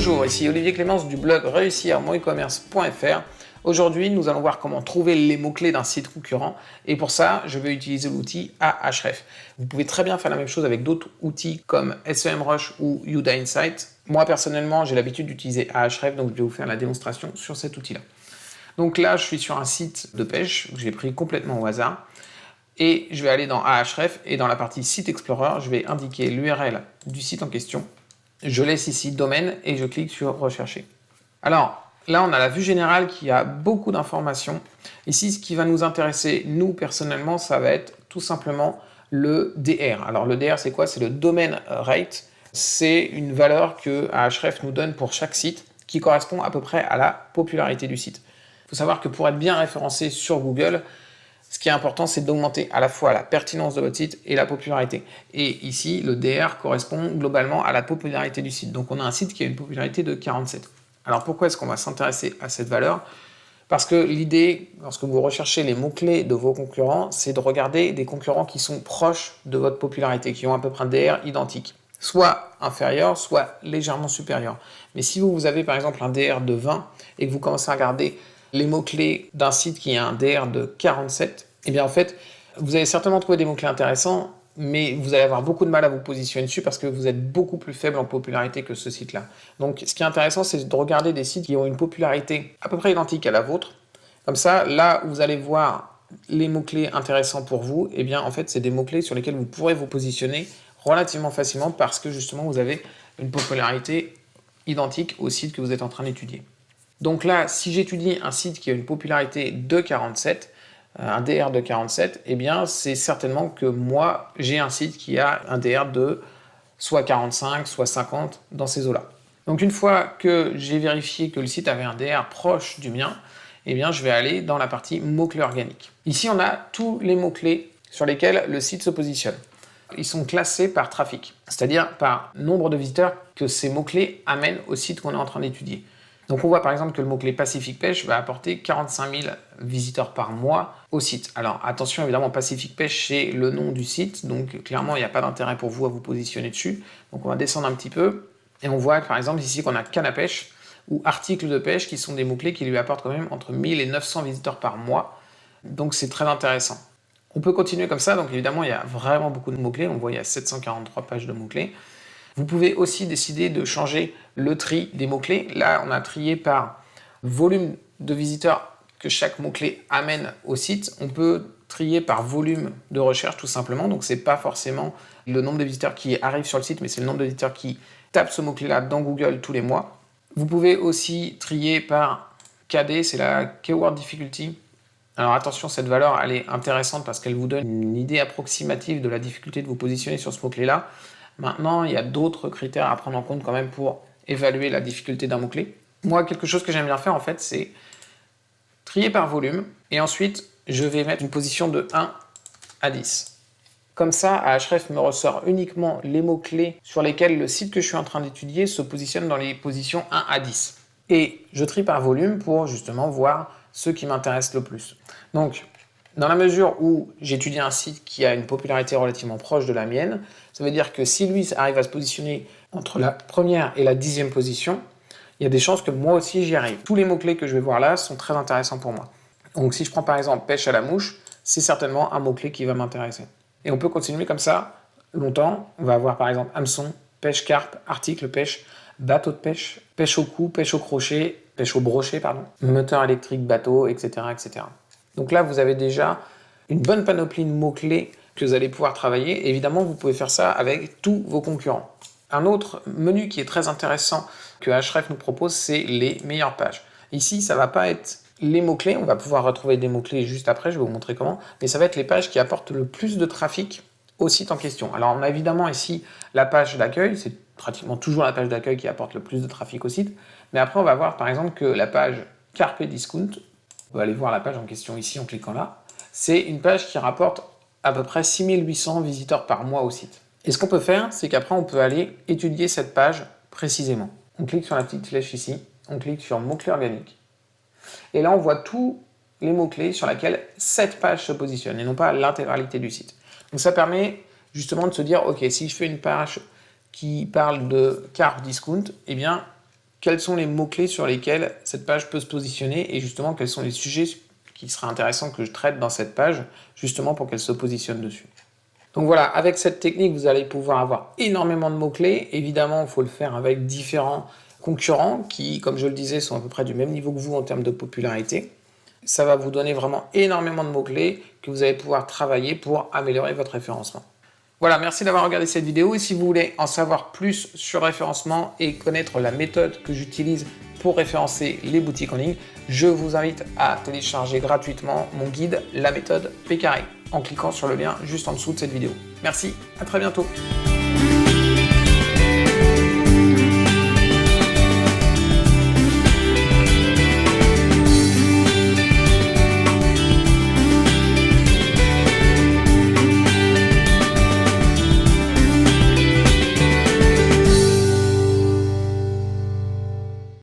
Bonjour, ici Olivier Clémence du blog réussir-mon-e-commerce.fr. Aujourd'hui, nous allons voir comment trouver les mots-clés d'un site concurrent et pour ça, je vais utiliser l'outil Ahref. Vous pouvez très bien faire la même chose avec d'autres outils comme SEMrush ou Youdá Insight. Moi, personnellement, j'ai l'habitude d'utiliser Ahref, donc je vais vous faire la démonstration sur cet outil-là. Donc là, je suis sur un site de pêche que j'ai pris complètement au hasard et je vais aller dans Ahref et dans la partie Site Explorer, je vais indiquer l'URL du site en question. Je laisse ici domaine et je clique sur rechercher. Alors là, on a la vue générale qui a beaucoup d'informations. Ici, ce qui va nous intéresser, nous personnellement, ça va être tout simplement le DR. Alors le DR, c'est quoi? C'est le domain rate. C'est une valeur que Ahref nous donne pour chaque site qui correspond à peu près à la popularité du site. Il faut savoir que pour être bien référencé sur Google, ce qui est important, c'est d'augmenter à la fois la pertinence de votre site et la popularité. Et ici, le DR correspond globalement à la popularité du site. Donc on a un site qui a une popularité de 47. Alors pourquoi est-ce qu'on va s'intéresser à cette valeur? Parce que l'idée, lorsque vous recherchez les mots-clés de vos concurrents, c'est de regarder des concurrents qui sont proches de votre popularité, qui ont à peu près un DR identique, soit inférieur, soit légèrement supérieur. Mais si vous avez par exemple un DR de 20 et que vous commencez à regarder les mots-clés d'un site qui a un DR de 47, eh bien en fait, vous allez certainement trouver des mots-clés intéressants, mais vous allez avoir beaucoup de mal à vous positionner dessus parce que vous êtes beaucoup plus faible en popularité que ce site-là. Donc ce qui est intéressant, c'est de regarder des sites qui ont une popularité à peu près identique à la vôtre. Comme ça, là où vous allez voir les mots-clés intéressants pour vous, eh bien en fait, c'est des mots-clés sur lesquels vous pourrez vous positionner relativement facilement parce que justement, vous avez une popularité identique au site que vous êtes en train d'étudier. Donc là, si j'étudie un site qui a une popularité de 47, un DR de 47, eh bien c'est certainement que moi, j'ai un site qui a un DR de soit 45, soit 50 dans ces eaux-là. Donc une fois que j'ai vérifié que le site avait un DR proche du mien, eh bien je vais aller dans la partie mots-clés organiques. Ici, on a tous les mots-clés sur lesquels le site se positionne. Ils sont classés par trafic, c'est-à-dire par nombre de visiteurs que ces mots-clés amènent au site qu'on est en train d'étudier. Donc on voit par exemple que le mot-clé Pacific Pêche va apporter 45 000 visiteurs par mois au site. Alors attention, évidemment, Pacific Pêche, c'est le nom du site, donc clairement, il n'y a pas d'intérêt pour vous à vous positionner dessus. Donc on va descendre un petit peu, et on voit par exemple ici qu'on a canne à pêche ou articles de pêche qui sont des mots-clés qui lui apportent quand même entre 1000 et 900 visiteurs par mois. Donc c'est très intéressant. On peut continuer comme ça, donc évidemment, il y a vraiment beaucoup de mots-clés. On voit il y a 743 pages de mots-clés. Vous pouvez aussi décider de changer le tri des mots-clés. Là, on a trié par volume de visiteurs que chaque mot-clé amène au site. On peut trier par volume de recherche tout simplement. Donc, ce n'est pas forcément le nombre de visiteurs qui arrivent sur le site, mais c'est le nombre de visiteurs qui tapent ce mot-clé-là dans Google tous les mois. Vous pouvez aussi trier par KD, c'est la Keyword Difficulty. Alors attention, cette valeur, elle est intéressante parce qu'elle vous donne une idée approximative de la difficulté de vous positionner sur ce mot-clé-là. Maintenant, il y a d'autres critères à prendre en compte quand même pour évaluer la difficulté d'un mot-clé. Moi, quelque chose que j'aime bien faire en fait, c'est trier par volume et ensuite, je vais mettre une position de 1 à 10. Comme ça, Ahref me ressort uniquement les mots-clés sur lesquels le site que je suis en train d'étudier se positionne dans les positions 1 à 10. Et je trie par volume pour justement voir ceux qui m'intéressent le plus. Donc, dans la mesure où j'étudie un site qui a une popularité relativement proche de la mienne, ça veut dire que si lui arrive à se positionner entre la première et la 10e position, il y a des chances que moi aussi j'y arrive. Tous les mots-clés que je vais voir là sont très intéressants pour moi. Donc si je prends par exemple pêche à la mouche, c'est certainement un mot-clé qui va m'intéresser. Et on peut continuer comme ça longtemps. On va avoir par exemple hameçon, pêche carpe, article pêche, bateau de pêche, pêche au cou, pêche au crochet, pêche au brochet, moteur électrique, bateau, etc., etc. Donc là, vous avez déjà une bonne panoplie de mots-clés que vous allez pouvoir travailler. Évidemment, vous pouvez faire ça avec tous vos concurrents. Un autre menu qui est très intéressant que Ahref nous propose, c'est les meilleures pages. Ici, ça ne va pas être les mots-clés. On va pouvoir retrouver des mots-clés juste après, je vais vous montrer comment. Mais ça va être les pages qui apportent le plus de trafic au site en question. Alors, on a évidemment ici la page d'accueil. C'est pratiquement toujours la page d'accueil qui apporte le plus de trafic au site. Mais après, on va voir par exemple que la page Carpe Discount, on va aller voir la page en question ici en cliquant là. C'est une page qui rapporte à peu près 6800 visiteurs par mois au site. Et ce qu'on peut faire, c'est qu'après, on peut aller étudier cette page précisément. On clique sur la petite flèche ici, on clique sur mots-clés organiques. Et là, on voit tous les mots-clés sur lesquels cette page se positionne et non pas l'intégralité du site. Donc ça permet justement de se dire, ok, si je fais une page qui parle de Carpe Discount, eh bien, quels sont les mots-clés sur lesquels cette page peut se positionner et justement quels sont les sujets qui seraient intéressants que je traite dans cette page, justement pour qu'elle se positionne dessus. Donc voilà, avec cette technique, vous allez pouvoir avoir énormément de mots-clés. Évidemment, il faut le faire avec différents concurrents qui, comme je le disais, sont à peu près du même niveau que vous en termes de popularité. Ça va vous donner vraiment énormément de mots-clés que vous allez pouvoir travailler pour améliorer votre référencement. Voilà, merci d'avoir regardé cette vidéo et si vous voulez en savoir plus sur référencement et connaître la méthode que j'utilise pour référencer les boutiques en ligne, je vous invite à télécharger gratuitement mon guide La méthode P carré en cliquant sur le lien juste en dessous de cette vidéo. Merci, à très bientôt.